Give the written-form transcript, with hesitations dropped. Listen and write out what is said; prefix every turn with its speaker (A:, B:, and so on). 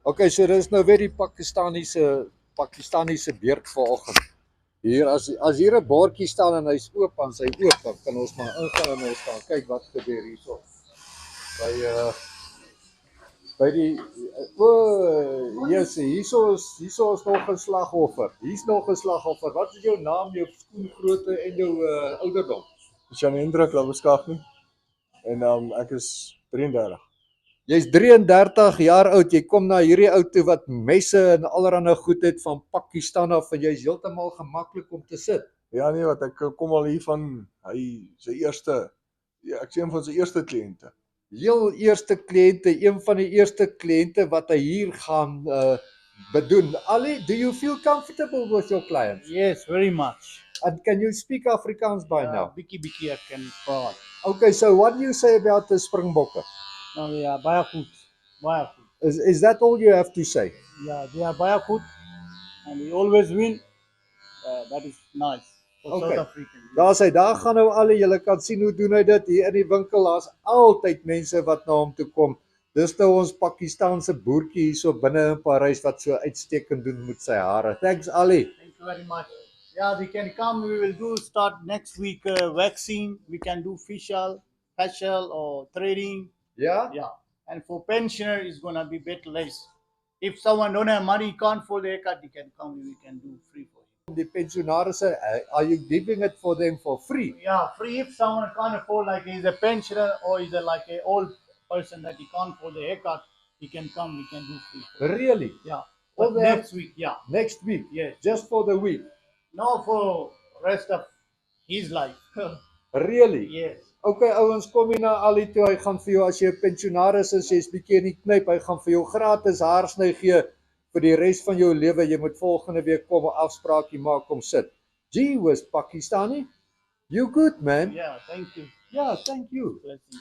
A: Okay, so dis nou weer die Pakistaniese beurt vanoggend. Hier as hier 'n bordjie staan en hy's oop aan sy oop, dan kan ons maar ingaan en ons gaan kyk wat gebeur hierso. By by die yes, hierso is nog 'n slagoffer. Hier's nog 'n slagoffer. Wat is jou naam, jou skoengrootte en jou ouderdom?
B: Jan Hendrik Labeskagni en ek is 33.
A: Jy's 33 jaar oud, jy kom na hierdie ou toe wat messe en allerlei goed het van Pakistan af en jy's heeltemal gemaklik om te sit.
B: Ja nee, wat ek kom al hier van sy eerste, ek sê een van sy eerste kliënte.
A: Heel eerste kliënte, een van die eerste kliënte wat hy hier gaan bedoen. Ali, do you feel comfortable with your clients?
C: Yes, very much.
A: And can you speak Afrikaans by now?
C: Bietjie ek kan praat.
A: Okay, so what do you say about the Springbokke?
C: Nou ja, baie goed. Baie goed.
A: Is that all you have to say?
C: Ja, they are baie goed and we always win. That is nice for
A: Okay.
C: South African.
A: Daar gaan nou al, julle kan sien hoe doen hy dit hier in die winkel. Daar's altyd mense wat na hom toe kom. Dis nou ons Pakistaanse boertjie hierso binne in Parys wat so uitstekend doen met sy hare. Thanks Ali.
C: Thank you very much. Yeah, they can come. We will start next week vaccine. We can do facial or threading.
A: Ja?
C: Yeah, and for pensioner is gonna be bit less. If someone don't have money, can't afford the haircut, he can come. We can do free for him.
A: Die pensionarisse, are you giving it for them for free?
C: Yeah, free if someone can't afford, like he's a pensioner or he's like an old person that he can't afford the haircut, he can come. We can do free.
A: Really?
C: Yeah.
A: Oh,
C: But
A: they have-
C: next week, yeah.
A: Next week?
C: Yes.
A: Just for the week?
C: No, for rest of his life.
A: Really?
C: Yes.
A: Okay ouens, kom hier na Ali toe. Hy gaan vir jou, as jy 'n pensionaris is, jy's bietjie in die knyp, hy gaan vir jou gratis haarsny gee vir die res van jou lewe. Jy moet volgende week kom 'n afspraakie maak om sit. Gee whiz, Pakistani. You good man?
C: Yeah, thank you.
A: Yeah, thank you.
C: Bless you.